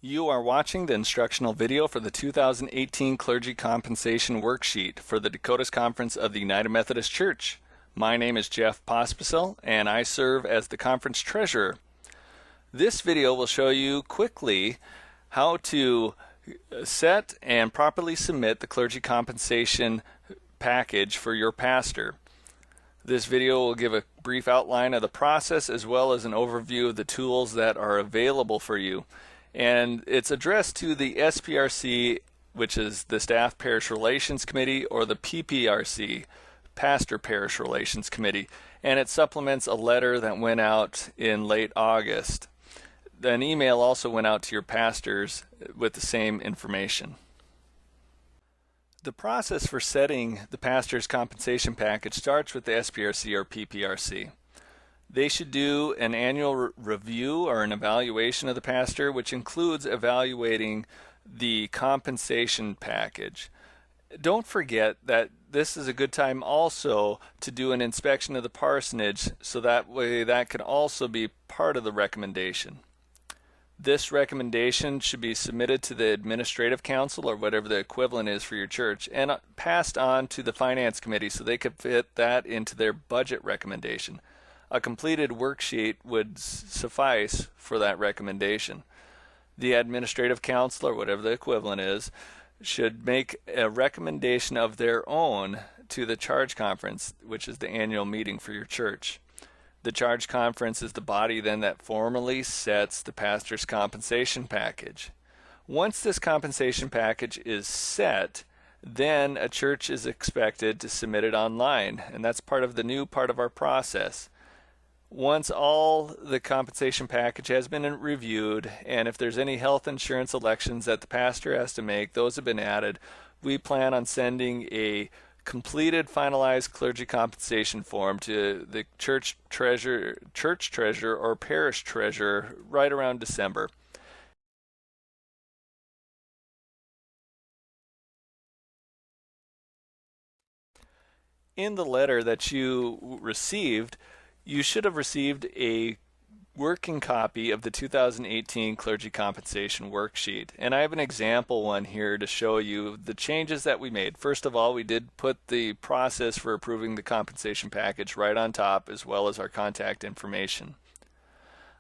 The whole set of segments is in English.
You are watching the instructional video for the 2018 Clergy Compensation Worksheet for the Dakotas Conference of the United Methodist Church. My name is Jeff Pospisil, and I serve as the conference treasurer. This video will show you quickly how to set and properly submit the clergy compensation package for your pastor. This video will give a brief outline of the process as well as an overview of the tools that are available for you. And it's addressed to the SPRC, which is the Staff Parish Relations Committee, or the PPRC, Pastor Parish Relations Committee. And it supplements a letter that went out in late August. An email also went out to your pastors with the same information. The process for setting the pastor's compensation package starts with the SPRC or PPRC. They should do an annual review or an evaluation of the pastor, which includes evaluating the compensation package. Don't forget that this is a good time also to do an inspection of the parsonage, so that way that can also be part of the recommendation. This recommendation should be submitted to the administrative council or whatever the equivalent is for your church and passed on to the finance committee so they could fit that into their budget recommendation. A completed worksheet would suffice for that recommendation. The administrative council, or whatever the equivalent is, should make a recommendation of their own to the charge conference, which is the annual meeting for your church. The charge conference is the body then that formally sets the pastor's compensation package. Once this compensation package is set, then a church is expected to submit it online, and that's part of the new part of our process. Once all the compensation package has been reviewed, and if there's any health insurance elections that the pastor has to make, those have been added, we plan on sending a completed finalized clergy compensation form to the church treasurer or parish treasurer right around December. In the letter that you received, you should have received a working copy of the 2018 Clergy Compensation Worksheet. And I have an example one here to show you the changes that we made. First of all, we did put the process for approving the compensation package right on top, as well as our contact information.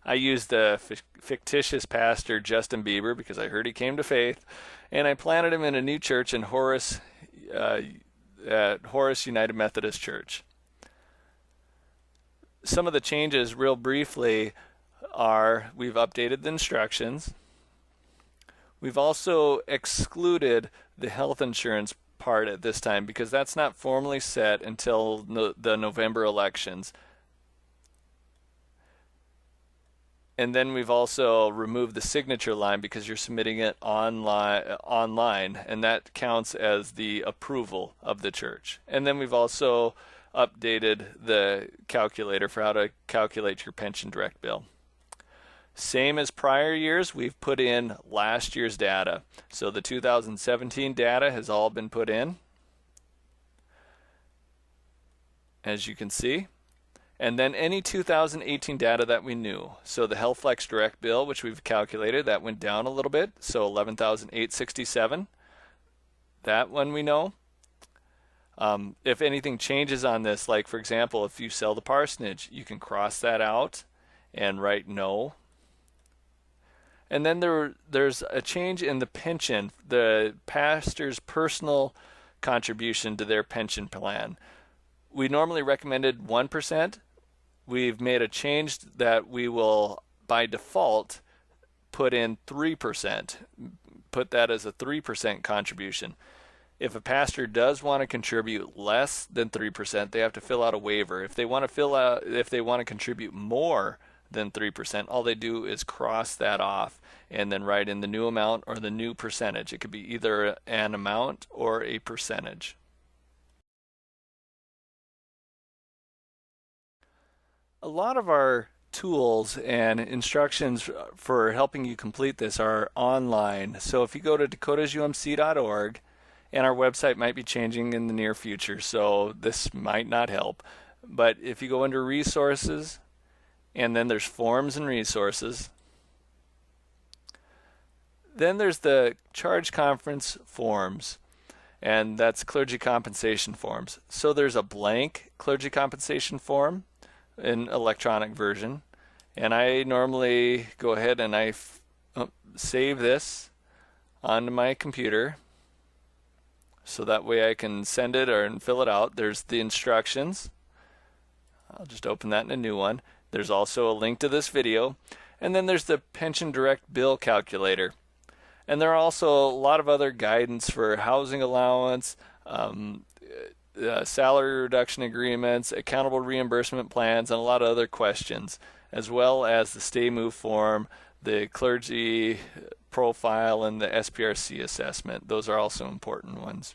I used the fictitious pastor Justin Bieber because I heard he came to faith, and I planted him in a new church in Horace United Methodist Church. Some of the changes, real briefly, are we've updated the instructions. We've also excluded the health insurance part at this time because that's not formally set until the November elections. And then we've also removed the signature line because you're submitting it online, and that counts as the approval of the church. And then we've also updated the calculator for how to calculate your pension direct bill. Same as prior years, we've put in last year's data. So the 2017 data has all been put in, as you can see. And then any 2018 data that we knew. So the HealthFlex direct bill, which we've calculated, that went down a little bit. So 11,867. That one we know. If anything changes on this, like for example, if you sell the parsonage, you can cross that out and write no. And then there's a change in the pension, the pastor's personal contribution to their pension plan. We normally recommended 1%. We've made a change that we will, by default, put in 3%. Put that as a 3% contribution. If a pastor does want to contribute less than 3%, they have to fill out a waiver. If they want to contribute more than 3%, all they do is cross that off and then write in the new amount or the new percentage. It could be either an amount or a percentage. A lot of our tools and instructions for helping you complete this are online. So if you go to dakotasumc.org, and our website might be changing in the near future, so this might not help. But if you go under resources, and then there's forms and resources, Then there's the charge conference forms, and that's clergy compensation forms. So there's a blank clergy compensation form in electronic version, and I normally go ahead and save this onto my computer so that way I can send it and fill it out. There's the instructions. I'll just open that in a new one. There's also a link to this video, and then there's the pension direct bill calculator. And there are also a lot of other guidance for housing allowance, salary reduction agreements, accountable reimbursement plans, and a lot of other questions, as well as the stay move form, the clergy profile, and the SPRC assessment. Those are also important ones.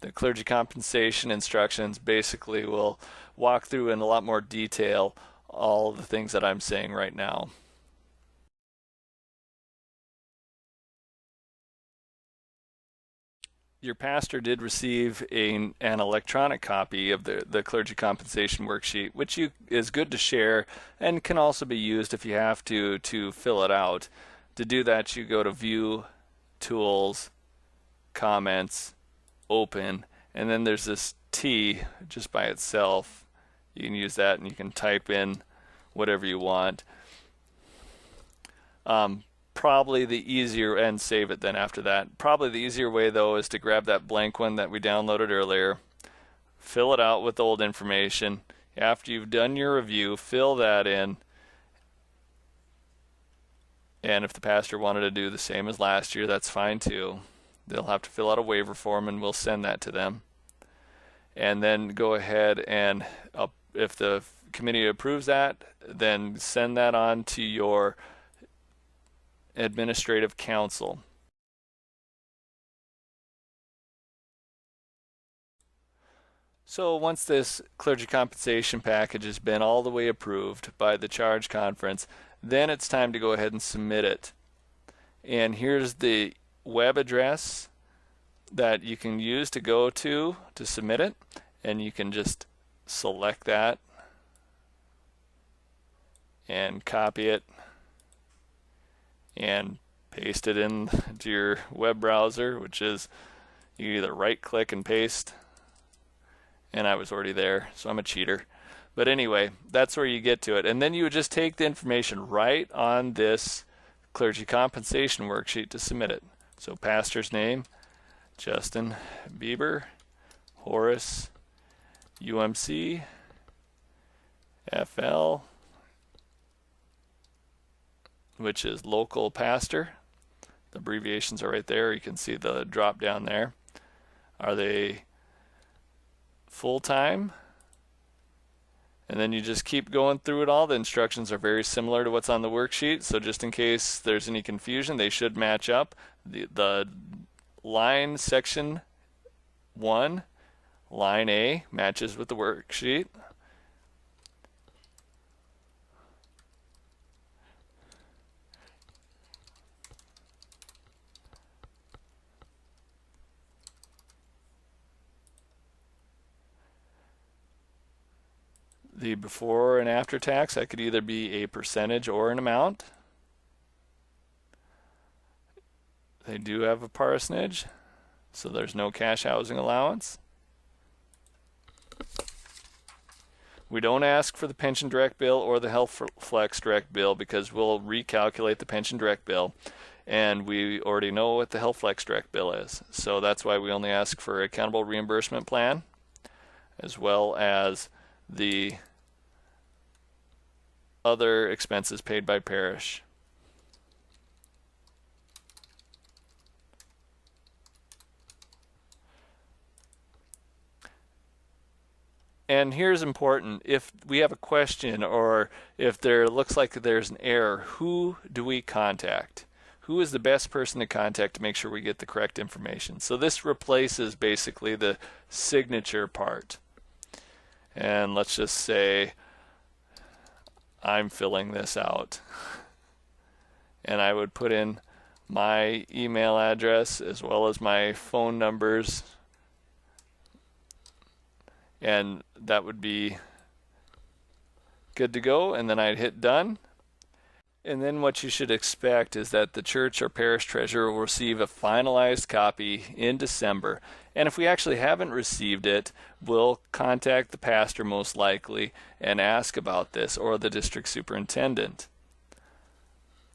The clergy compensation instructions basically will walk through in a lot more detail all the things that I'm saying right now. Your pastor did receive an electronic copy of the clergy compensation worksheet, which is good to share and can also be used if you have to fill it out. To do that, you go to View, Tools, Comments, Open, and then there's this T just by itself. You can use that and you can type in whatever you want. Probably the easier, and save it then after that. Probably the easier way though is to grab that blank one that we downloaded earlier, fill it out with old information. After you've done your review, fill that in. And if the pastor wanted to do the same as last year, that's fine too. They'll have to fill out a waiver form and we'll send that to them. And then go ahead and if the committee approves that, then send that on to your administrative council. So once this clergy compensation package has been all the way approved by the charge conference, then it's time to go ahead and submit it. And here's the web address that you can use to go to submit it, and you can just select that and copy it and paste it into your web browser, which is you either right click and paste, and I was already there, so I'm a cheater. But anyway, that's where you get to it. And then you would just take the information right on this clergy compensation worksheet to submit it. So pastor's name, Justin Bieber, Horace, UMC, FL, which is local pastor. The abbreviations are right there. You can see the drop down there. Are they full-time? And then you just keep going through it all. The instructions are very similar to what's on the worksheet, so just in case there's any confusion, they should match up. The line section 1, line A, matches with the worksheet. The before and after tax, that could either be a percentage or an amount. They do have a parsonage, so there's no cash housing allowance. We don't ask for the pension direct bill or the health flex direct bill because we'll recalculate the pension direct bill, and we already know what the health flex direct bill is. So that's why we only ask for accountable reimbursement plan, as well as the other expenses paid by parish. And here's important: if we have a question or if there looks like there's an error, who do we contact? Who is the best person to contact to make sure we get the correct information? So this replaces basically the signature part. And let's just say I'm filling this out. And I would put in my email address as well as my phone numbers, and that would be good to go. And then I'd hit done, And then what you should expect is that the church or parish treasurer will receive a finalized copy in December. And if we actually haven't received it, we'll contact the pastor most likely and ask about this, or the district superintendent.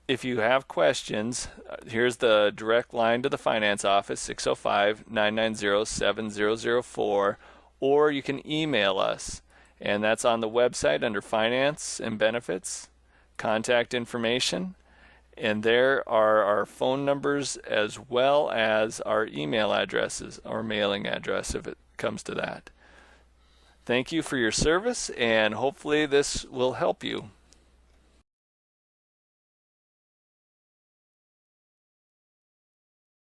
If you have questions, here's the direct line to the finance office, 605-990-7004, or you can email us. And that's on the website under Finance and Benefits, Contact Information. And there are our phone numbers as well as our email addresses, or mailing address if it comes to that. Thank you for your service, and hopefully this will help you.